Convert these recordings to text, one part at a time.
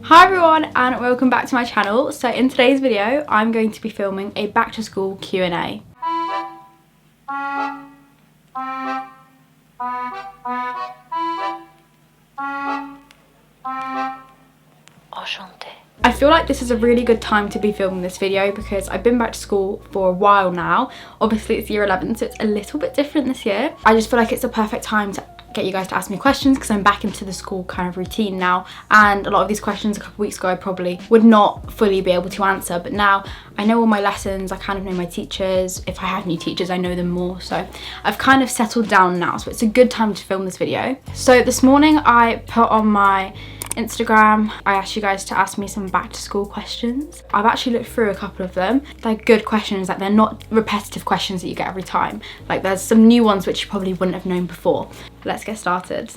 Hi everyone and welcome back to my channel. So in today's video I'm going to be filming a back to school Q&A. I feel like this is a really good time to be filming this video because I've been back to school for a while now. Obviously it's year 11, so it's a little bit different this year. I just feel like it's the perfect time to get you guys to ask me questions because I'm back into the school kind of routine now, and a lot of these questions a couple weeks ago I probably would not fully be able to answer, but now I know all my lessons, I kind of know my teachers. If I have new teachers I know them more, so I've kind of settled down now, so it's a good time to film this video. So this morning I put on my Instagram, I asked you guys to ask me some back to school questions. I've actually looked through a couple of them. They're good questions, like they're not repetitive questions that you get every time. Like there's some new ones which you probably wouldn't have known before. Let's get started.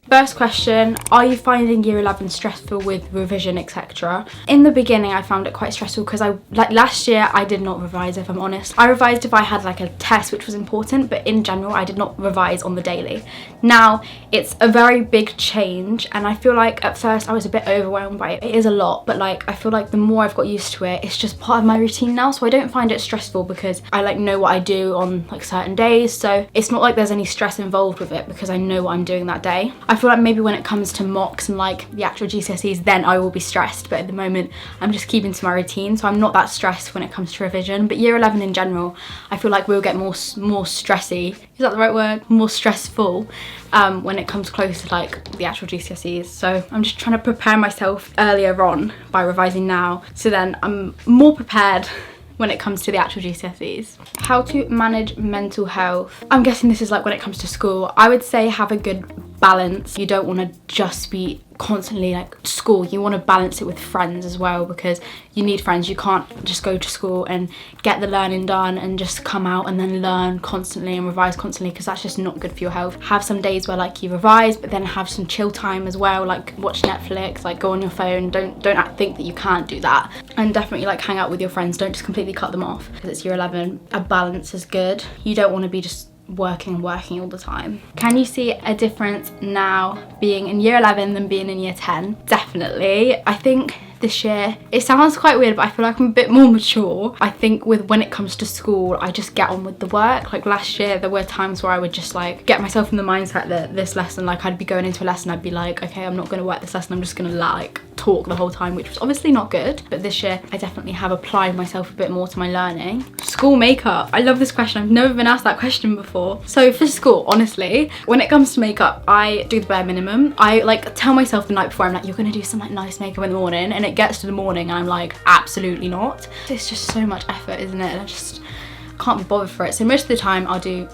First question, are you finding year 11 stressful with revision, etc.? In the beginning I found it quite stressful because last year I did not revise, if I'm honest. I revised if I had like a test which was important, but in general I did not revise on the daily. Now it's a very big change and I feel like at first I was a bit overwhelmed by it. It is a lot, but like I feel like the more I've got used to it, it's just part of my routine now, so I don't find it stressful because I like know what I do on like certain days, so it's not like there's any stress involved with it because I know what I'm doing that day. I feel like maybe when it comes to mocks and like the actual GCSEs, then I will be stressed, but at the moment I'm just keeping to my routine, so I'm not that stressed when it comes to revision. But year 11 in general, I feel like we'll get more stressy, is that the right word? More stressful when it comes close to like the actual GCSEs. So I'm just trying to prepare myself earlier on by revising now, so then I'm more prepared when it comes to the actual GCSEs. How to manage mental health. I'm guessing this is like when it comes to school. I would say have a good balance. You don't want to just be constantly like school, you want to balance it with friends as well, because you need friends. You can't just go to school and get the learning done and just come out and then learn constantly and revise constantly, because that's just not good for your health. Have some days where like you revise, but then have some chill time as well, like watch Netflix, like go on your phone. Don't think that you can't do that, and definitely like hang out with your friends. Don't just completely cut them off because it's year 11. A balance is good. You don't want to be just working all the time. Can you see a difference now being in year 11 than being in year 10? Definitely. I think this year, it sounds quite weird, but I feel like I'm a bit more mature. I think when it comes to school, I just get on with the work. Like last year, there were times where I would just like get myself in the mindset that this lesson, like I'd be going into a lesson, I'd be like, okay, I'm not gonna work this lesson, I'm just gonna like talk the whole time, which was obviously not good. But this year, I definitely have applied myself a bit more to my learning. School makeup. I love this question. I've never been asked that question before. So for school, honestly, when it comes to makeup, I do the bare minimum. I like tell myself the night before, I'm like, you're gonna do some like nice makeup in the morning, and it gets to the morning and I'm like, absolutely not. It's just so much effort, isn't it? And I just can't be bothered for it. So most of the time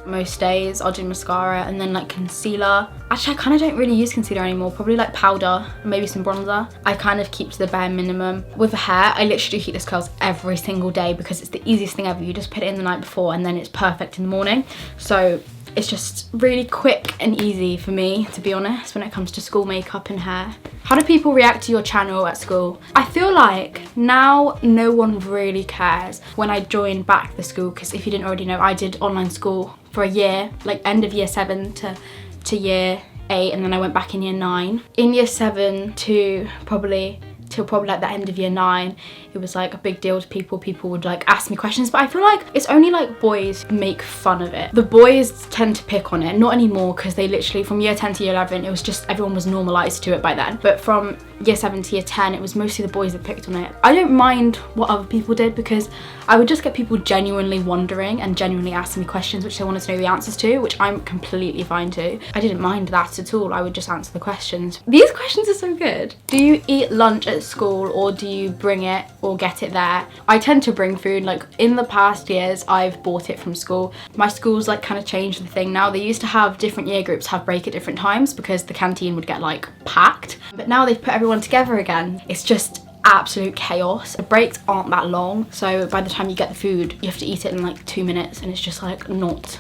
most days I'll do mascara and then like concealer. Actually, I kind of don't really use concealer anymore. Probably like powder and maybe some bronzer. I kind of keep to the bare minimum. With the hair, I literally do heatless curls every single day because it's the easiest thing ever. You just put it in the night before and then it's perfect in the morning. So it's just really quick and easy for me, to be honest, when it comes to school makeup and hair. How do people react to your channel at school? I feel like now no one really cares. When I joined back the school, because if you didn't already know, I did online school for a year, like end of year 7 to year 8, and then I went back in year 9. In year 7 till probably like the end of year 9, it was like a big deal to people. People would like ask me questions, but I feel like it's only like boys who make fun of it. The boys tend to pick on it, not anymore, because they literally, from year 10 to year 11, it was just everyone was normalised to it by then. But from year 7 to year 10, it was mostly the boys that picked on it. I don't mind what other people did because I would just get people genuinely wondering and genuinely asking me questions which they wanted to know the answers to, which I'm completely fine to. I didn't mind that at all. I would just answer the questions. These questions are so good. Do you eat lunch at school or do you bring it or get it there? I tend to bring food. Like in the past years, I've bought it from school. My school's like kind of changed the thing now. They used to have different year groups have break at different times because the canteen would get like packed. But now they've put everyone together again. It's just absolute chaos. The breaks aren't that long, so by the time you get the food, you have to eat it in like 2 minutes, and it's just like not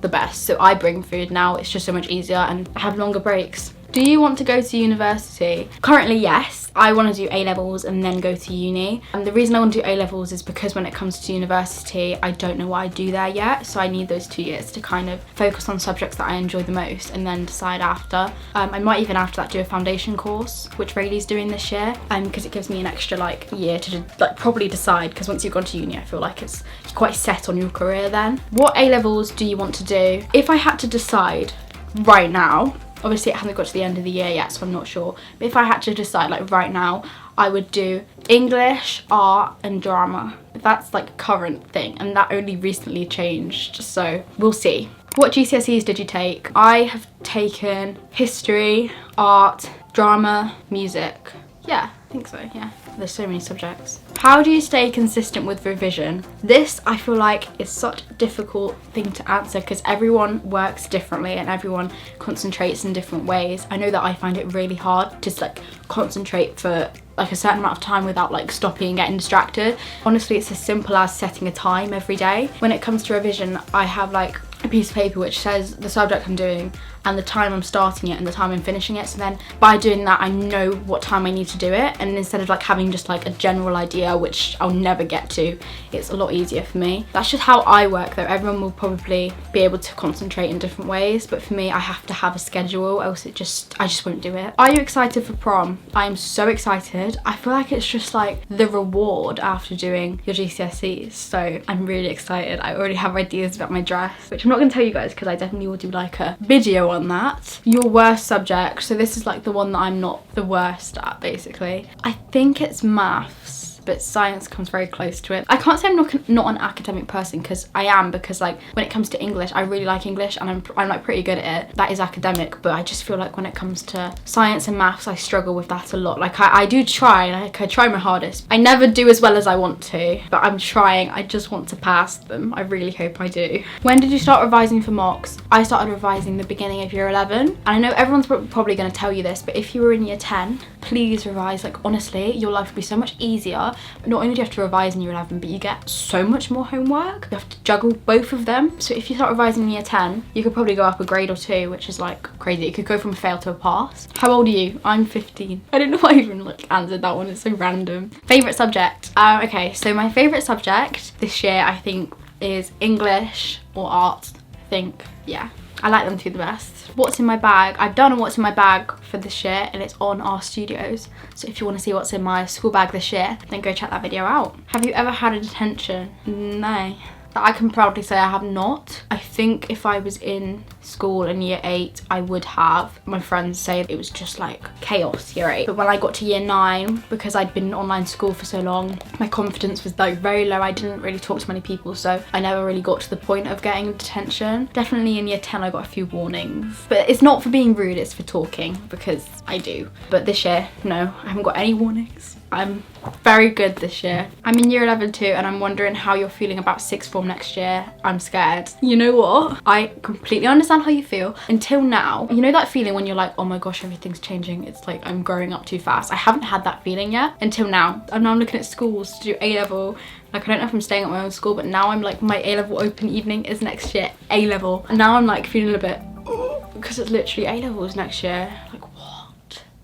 the best. So I bring food now. It's just so much easier and I have longer breaks. Do you want to go to university? Currently, yes. I want to do A-levels and then go to uni. And the reason I want to do A-levels is because when it comes to university, I don't know what I do there yet. So I need those 2 years to kind of focus on subjects that I enjoy the most and then decide after. I might even after that do a foundation course, which Rayleigh's doing this year, because it gives me an extra like year to like properly decide, because once you've gone to uni, I feel like it's quite set on your career then. What A-levels do you want to do? If I had to decide right now, obviously it hasn't got to the end of the year yet, so I'm not sure, but if I had to decide like right now, I would do English, art and drama. That's like a current thing, and that only recently changed, so we'll see. What GCSEs did you take? I have taken history, art, drama, music. Yeah, I think so, yeah. There's so many subjects. How do you stay consistent with revision? This, I feel like, is such a difficult thing to answer because everyone works differently and everyone concentrates in different ways. I know that I find it really hard to like concentrate for like a certain amount of time without like stopping and getting distracted. Honestly, it's as simple as setting a time every day. When it comes to revision, I have like a piece of paper which says the subject I'm doing and the time I'm starting it and the time I'm finishing it, so then by doing that I know what time I need to do it, and instead of like having just like a general idea which I'll never get to, it's a lot easier for me. That's just how I work though. Everyone will probably be able to concentrate in different ways, but for me I have to have a schedule, else I just won't do it. Are you excited for prom? I am so excited. I feel like it's just like the reward after doing your GCSEs, so I'm really excited. I already have ideas about my dress, which I'm not going to tell you guys because I definitely will do like a video on that. Your worst subject, so this is like the one that I'm not the worst at basically. I think it's maths, but science comes very close to it. I can't say I'm not an academic person, because I am, because like when it comes to English, I really like English and I'm like pretty good at it. That is academic, but I just feel like when it comes to science and maths, I struggle with that a lot. Like I do try, like I try my hardest. I never do as well as I want to, but I'm trying. I just want to pass them. I really hope I do. When did you start revising for mocks? I started revising the beginning of year 11, and I know everyone's probably going to tell you this, but if you were in year 10, please revise. Like honestly, your life would be so much easier. Not only do you have to revise in year 11, but you get so much more homework. You have to juggle both of them. So if you start revising in year 10, you could probably go up a grade or two, which is like crazy. You could go from a fail to a pass. How old are you? I'm 15. I don't know why I even like answered that one. It's so random. Favorite subject? Okay, so my favorite subject this year, I think, is English or art. I think, yeah. I like them two the best. What's in my bag? I've done a what's in my bag for this year, and it's on our studios. So if you want to see what's in my school bag this year, then go check that video out. Have you ever had a detention? No. I can proudly say I have not. I think if I was in school in year 8, I would have. My friends say it was just like chaos year 8. But when I got to year 9, because I'd been in online school for so long, my confidence was like very low. I didn't really talk to many people, so I never really got to the point of getting detention. Definitely in year 10 I got a few warnings, but it's not for being rude, it's for talking, because I do. But this year, no, I haven't got any warnings. I'm very good this year. I'm in year 11 too, and I'm wondering how you're feeling about sixth form next year. I'm scared. You know what? I completely understand how you feel. Until now, you know that feeling when you're like, oh my gosh, everything's changing. It's like I'm growing up too fast. I haven't had that feeling yet until now. And now I'm looking at schools to do A-level. Like I don't know if I'm staying at my own school, but now I'm like, my A-level open evening is next year, A-level. And now I'm like feeling a bit, because it's literally A-levels next year. Like,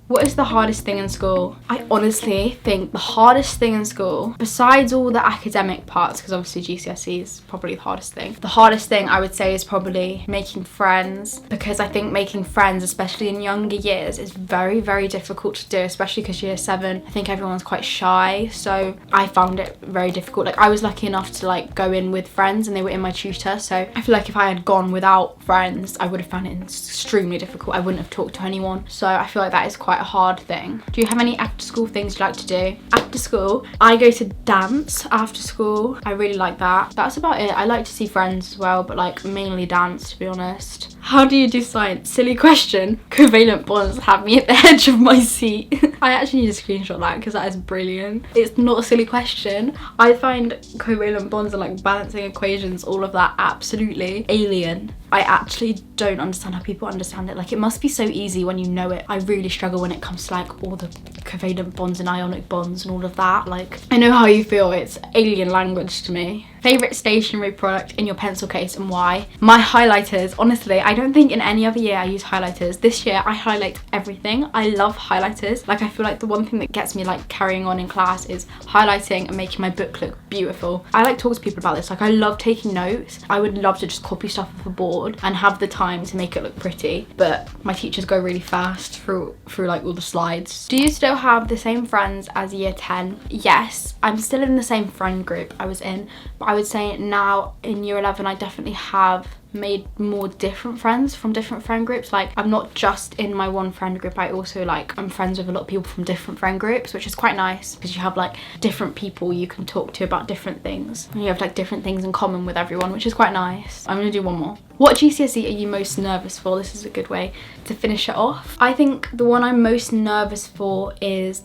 what is the hardest thing in school? I honestly think the hardest thing in school, besides all the academic parts, because obviously GCSE is probably the hardest thing. The hardest thing I would say is probably making friends, because I think making friends, especially in younger years, is very, very difficult to do, especially because year 7, I think everyone's quite shy. So I found it very difficult. Like I was lucky enough to like go in with friends and they were in my tutor. So I feel like if I had gone without friends, I would have found it extremely difficult. I wouldn't have talked to anyone. So I feel like that is quite a hard thing. Do you have any after school things you like to do? After school, I go to dance after school. I really like that. That's about it. I like to see friends as well, but like mainly dance, to be honest. How do you do science? Silly question. Covalent bonds have me at the edge of my seat. I actually need to screenshot that because that is brilliant. It's not a silly question. I find covalent bonds and like balancing equations, all of that, absolutely alien. I actually don't understand how people understand it. Like it must be so easy when you know it. I really struggle when it comes to like all the covalent bonds and ionic bonds and all of that. Like I know how you feel. It's alien language to me. Favourite stationery product in your pencil case and why? My highlighters. Honestly, I don't think in any other year I use highlighters. This year I highlight everything. I love highlighters. Like, I feel like the one thing that gets me like carrying on in class is highlighting and making my book look beautiful. I like talk to people about this. Like, I love taking notes. I would love to just copy stuff off a board and have the time to make it look pretty, but my teachers go really fast through like all the slides. Do you still have the same friends as year 10? Yes, I'm still in the same friend group I was in, but I would say now in year 11 I definitely have made more different friends from different friend groups. Like, I'm not just in my one friend group, I also like I'm friends with a lot of people from different friend groups, which is quite nice because you have like different people you can talk to about different things and you have like different things in common with everyone, which is quite nice. I'm gonna do one more. What GCSE are you most nervous for? This is a good way to finish it off. I think the one I'm most nervous for is,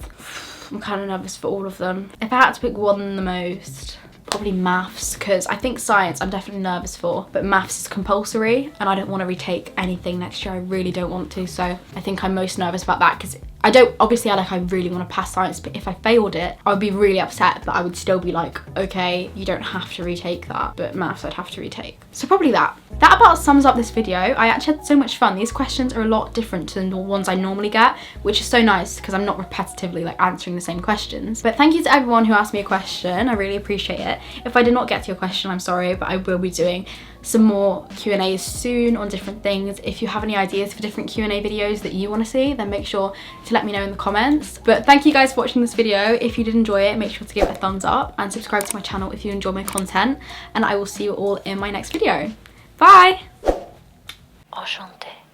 I'm kind of nervous for all of them. If I had to pick one the most, probably maths, because I think science I'm definitely nervous for, but maths is compulsory and I don't want to retake anything next year. I really don't want to, so I think I'm most nervous about that because I don't, obviously I really want to pass science, but if I failed it I would be really upset, but I would still be like, okay, you don't have to retake that, but maths I'd have to retake. So probably that. That about sums up this video. I actually had so much fun. These questions are a lot different than the ones I normally get, which is so nice because I'm not repetitively like answering the same questions. But thank you to everyone who asked me a question. I really appreciate it. If I did not get to your question, I'm sorry, but I will be doing some more Q&As soon on different things. If you have any ideas for different Q&A videos that you want to see, then make sure to let me know in the comments. But thank you guys for watching this video. If you did enjoy it, make sure to give it a thumbs up and subscribe to my channel if you enjoy my content, and I will see you all in my next video. Bye! Enchanté.